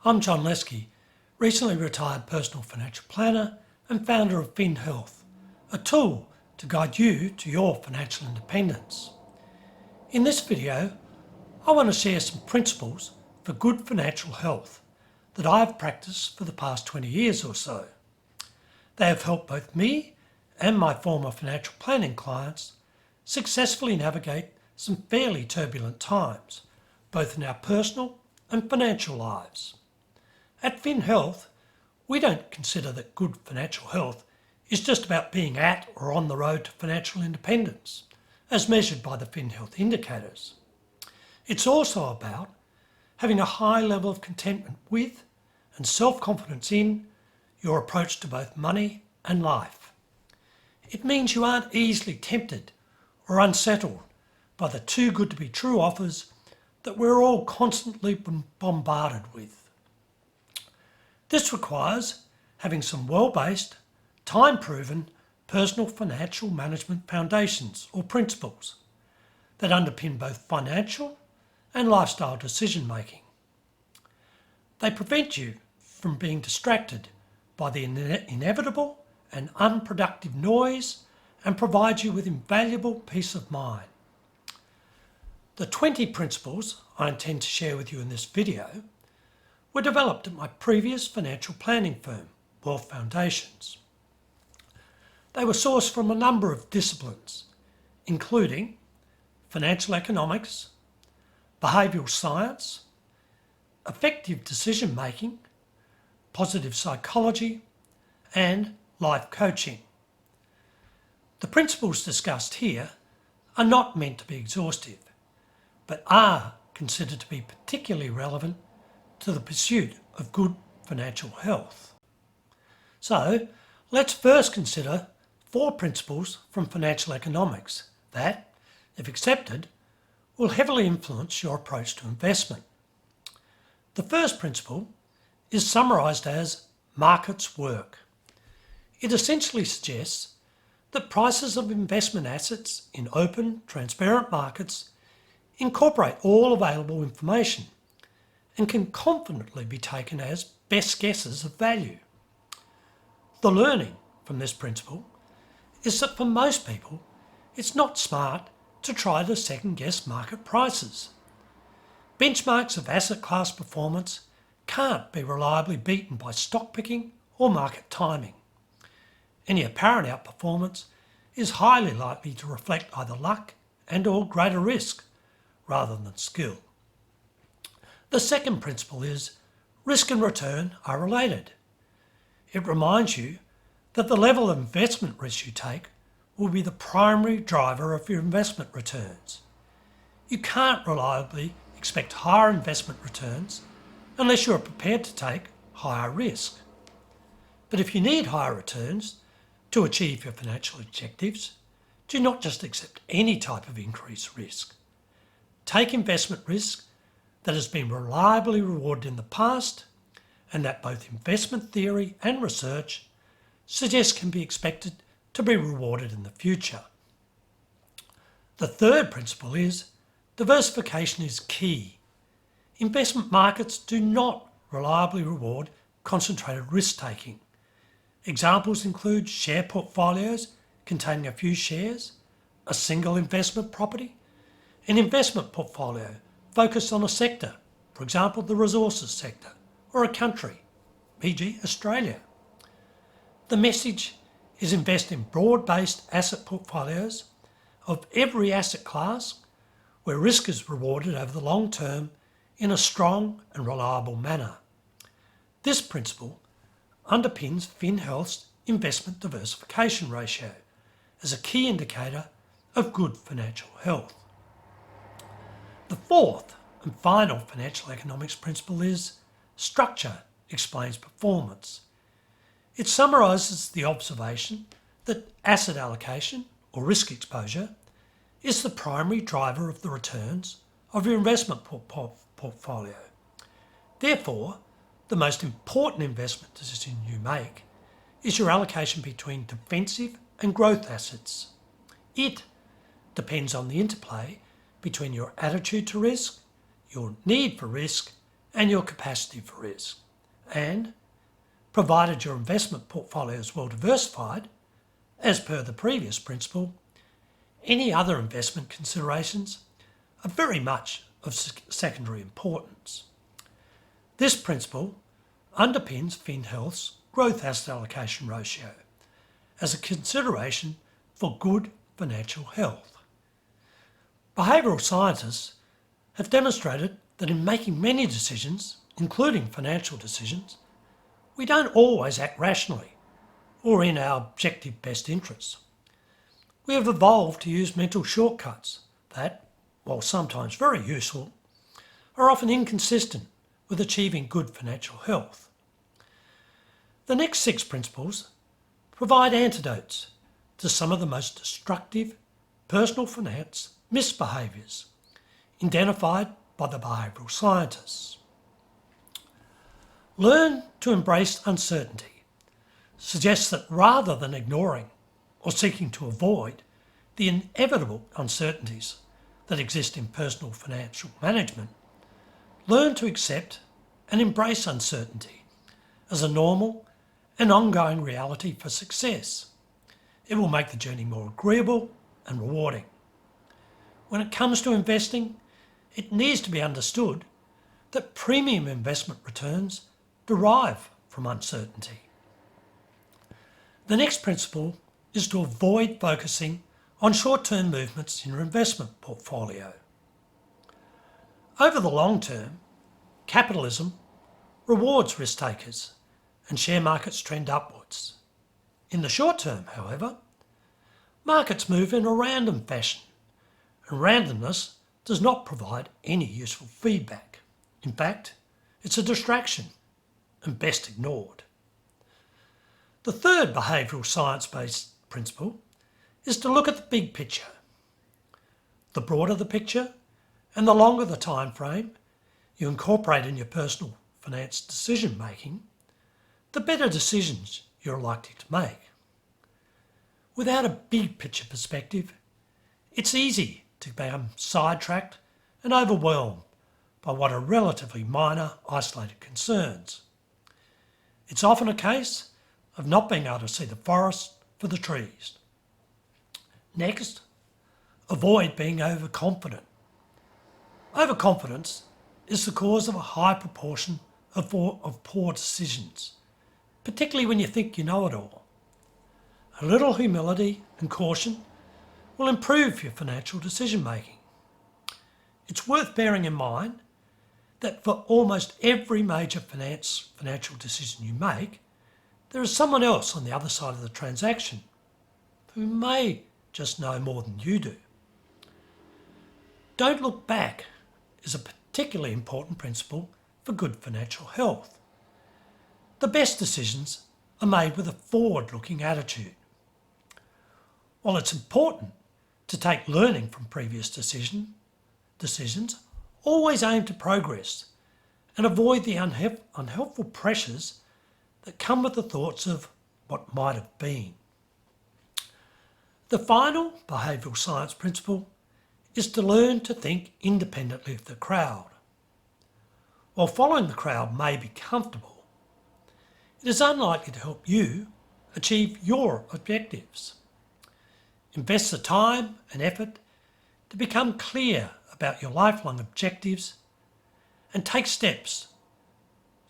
I'm John Lesky, recently retired personal financial planner and founder of finhealth, a tool to guide you to your financial independence. In this video, I want to share some principles for good financial health that I've practiced for the past 20 years or so. They have helped both me and my former financial planning clients successfully navigate some fairly turbulent times, both in our personal and financial lives. At finhealth, we don't consider that good financial health is just about being at or on the road to financial independence, as measured by the finhealth indicators. It's also about having a high level of contentment with and self-confidence in your approach to both money and life. It means you aren't easily tempted or unsettled by the too good to be true offers that we're all constantly bombarded with. This requires having some well-based, time-proven personal financial management foundations or principles that underpin both financial and lifestyle decision-making. They prevent you from being distracted by the inevitable and unproductive noise and provide you with invaluable peace of mind. The 20 principles I intend to share with you in this video were developed at my previous financial planning firm, Wealth Foundations. They were sourced from a number of disciplines, including financial economics, behavioural science, effective decision making, positive psychology, and life coaching. The principles discussed here are not meant to be exhaustive, but are considered to be particularly relevant to the pursuit of good financial health. So, let's first consider 4 principles from financial economics that, if accepted, will heavily influence your approach to investment. The first principle is summarised as markets work. It essentially suggests that prices of investment assets in open, transparent markets incorporate all available information and can confidently be taken as best guesses of value. The learning from this principle is that for most people, it's not smart to try to second-guess market prices. Benchmarks of asset class performance can't be reliably beaten by stock picking or market timing. Any apparent outperformance is highly likely to reflect either luck and/or greater risk rather than skill. The second principle is risk and return are related. It reminds you that the level of investment risk you take will be the primary driver of your investment returns. You can't reliably expect higher investment returns unless you are prepared to take higher risk. But if you need higher returns to achieve your financial objectives, do not just accept any type of increased risk. Take investment risk that has been reliably rewarded in the past and that both investment theory and research suggest can be expected to be rewarded in the future. The third principle is diversification is key. Investment markets do not reliably reward concentrated risk-taking. Examples include share portfolios containing a few shares, a single investment property, an investment portfolio focused on a sector, for example the resources sector, or a country, e.g. Australia. The message is invest in broad-based asset portfolios of every asset class where risk is rewarded over the long term in a strong and reliable manner. This principle underpins finhealth's investment diversification ratio as a key indicator of good financial health. The fourth and final financial economics principle is structure explains performance. It summarises the observation that asset allocation or risk exposure is the primary driver of the returns of your investment portfolio. Therefore, the most important investment decision you make is your allocation between defensive and growth assets. It depends on the interplay between your attitude to risk, your need for risk, and your capacity for risk. And, provided your investment portfolio is well diversified, as per the previous principle, any other investment considerations are very much of secondary importance. This principle underpins finhealth's growth asset allocation ratio as a consideration for good financial health. Behavioural scientists have demonstrated that in making many decisions, including financial decisions, we don't always act rationally or in our objective best interests. We have evolved to use mental shortcuts that, while sometimes very useful, are often inconsistent with achieving good financial health. The next 6 principles provide antidotes to some of the most destructive personal finance misbehaviours identified by the behavioural scientists. Learn to embrace uncertainty suggests that rather than ignoring or seeking to avoid the inevitable uncertainties that exist in personal financial management, learn to accept and embrace uncertainty as a normal and ongoing reality for success. It will make the journey more agreeable and rewarding. When it comes to investing, it needs to be understood that premium investment returns derive from uncertainty. The next principle is to avoid focusing on short-term movements in your investment portfolio. Over the long term, capitalism rewards risk takers and share markets trend upwards. In the short term, however, markets move in a random fashion, and randomness does not provide any useful feedback. In fact, it's a distraction and best ignored. The third behavioural science-based principle is to look at the big picture. The broader the picture and the longer the time frame you incorporate in your personal finance decision making, the better decisions you're likely to make. Without a big picture perspective, it's easy to become sidetracked and overwhelmed by what are relatively minor, isolated concerns. It's often a case of not being able to see the forest for the trees. Next, avoid being overconfident. Overconfidence is the cause of a high proportion of poor decisions, particularly when you think you know it all. A little humility and caution will improve your financial decision making. It's worth bearing in mind that for almost every major financial decision you make, there is someone else on the other side of the transaction who may just know more than you do. Don't look back is a particularly important principle for good financial health. The best decisions are made with a forward-looking attitude. While it's important to take learning from previous decisions, always aim to progress and avoid the unhelpful pressures that come with the thoughts of what might have been. The final behavioural science principle is to learn to think independently of the crowd. While following the crowd may be comfortable, it is unlikely to help you achieve your objectives. Invest the time and effort to become clear about your lifelong objectives and take steps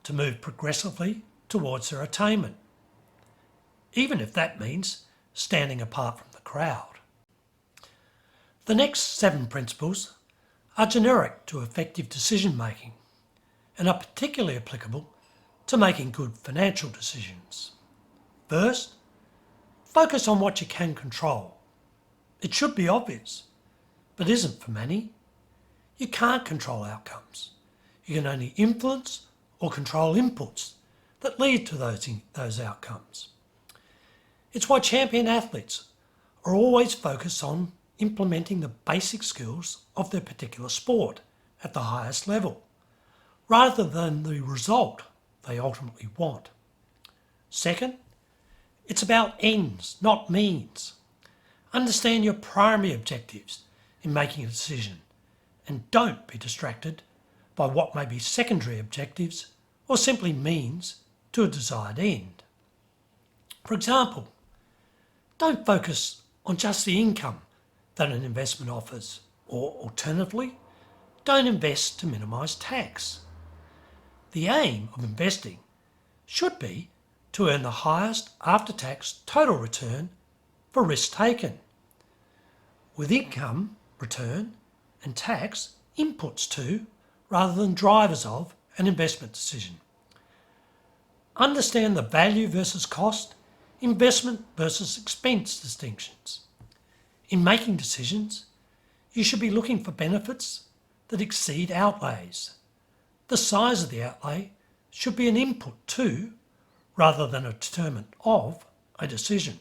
to move progressively towards their attainment, even if that means standing apart from the crowd. The next 7 principles are generic to effective decision making and are particularly applicable to making good financial decisions. First, focus on what you can control. It should be obvious, but isn't for many. You can't control outcomes. You can only influence or control inputs that lead to those outcomes. It's why champion athletes are always focused on implementing the basic skills of their particular sport at the highest level, rather than the result they ultimately want. Second, it's about ends, not means. Understand your primary objectives in making a decision and don't be distracted by what may be secondary objectives or simply means to a desired end. For example, don't focus on just the income that an investment offers, or alternatively, don't invest to minimise tax. The aim of investing should be to earn the highest after-tax total return for risk taken, with income, return and tax inputs to rather than drivers of an investment decision. Understand the value versus cost, investment versus expense distinctions. In making decisions, you should be looking for benefits that exceed outlays. The size of the outlay should be an input to, rather than a determinant of, a decision.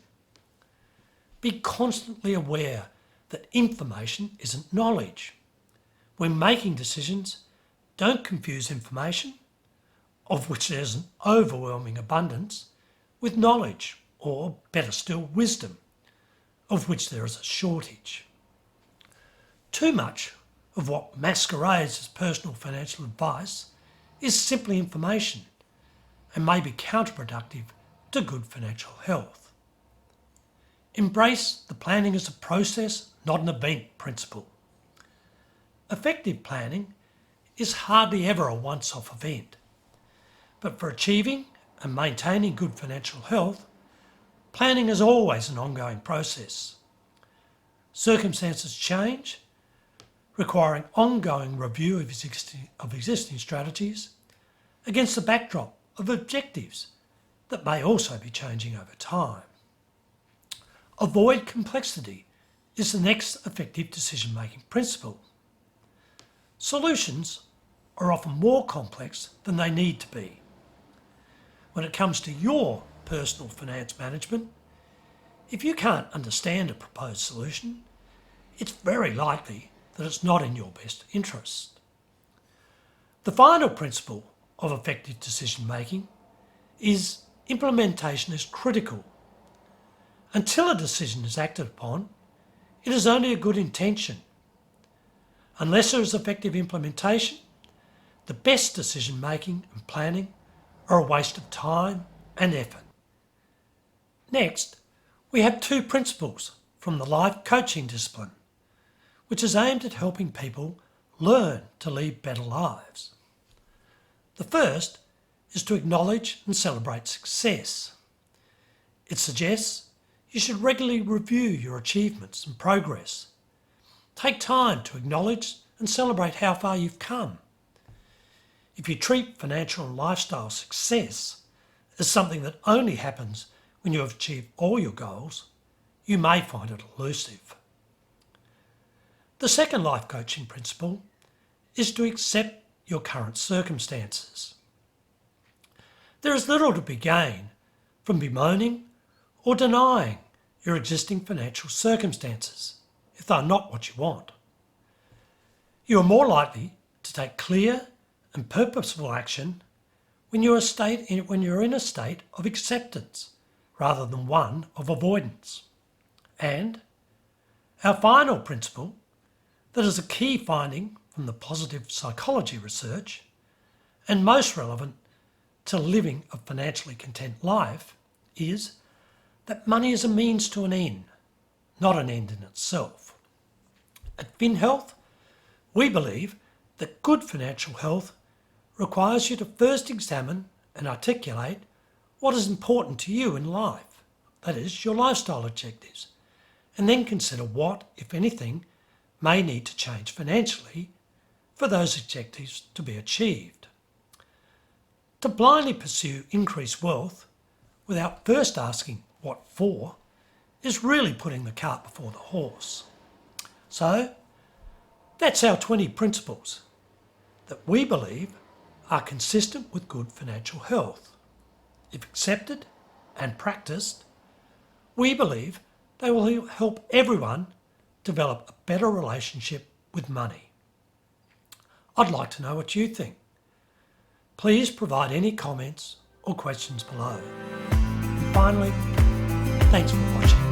Be constantly aware that information isn't knowledge. When making decisions, don't confuse information, of which there's an overwhelming abundance, with knowledge, or better still, wisdom, of which there is a shortage. Too much of what masquerades as personal financial advice is simply information and may be counterproductive to good financial health. Embrace the planning as a process, not an event principle. Effective planning is hardly ever a once-off event, but for achieving and maintaining good financial health, planning is always an ongoing process. Circumstances change, requiring ongoing review of existing strategies against the backdrop of objectives that may also be changing over time. Avoid complexity is the next effective decision-making principle. Solutions are often more complex than they need to be. When it comes to your personal finance management, if you can't understand a proposed solution, it's very likely that it's not in your best interest. The final principle of effective decision making is implementation is critical. Until a decision is acted upon, it is only a good intention. Unless there is effective implementation, the best decision making and planning are a waste of time and effort. Next, we have two principles from the life coaching discipline, which is aimed at helping people learn to lead better lives. The first is to acknowledge and celebrate success. It suggests you should regularly review your achievements and progress. Take time to acknowledge and celebrate how far you've come. If you treat financial and lifestyle success as something that only happens when you have achieved all your goals, you may find it elusive. The second life coaching principle is to accept your current circumstances. There is little to be gained from bemoaning or denying your existing financial circumstances if they are not what you want. You are more likely to take clear and purposeful action when you're in a state of acceptance rather than one of avoidance. And our final principle, that is a key finding from the positive psychology research and most relevant to living a financially content life, is that money is a means to an end, not an end in itself. At finhealth, we believe that good financial health requires you to first examine and articulate what is important to you in life, that is, your lifestyle objectives, and then consider what, if anything, may need to change financially for those objectives to be achieved. To blindly pursue increased wealth without first asking what for is really putting the cart before the horse. So, that's our 20 principles that we believe are consistent with good financial health. If accepted and practiced, we believe they will help everyone develop a better relationship with money. I'd like to know what you think. Please provide any comments or questions below. And finally, thanks for watching.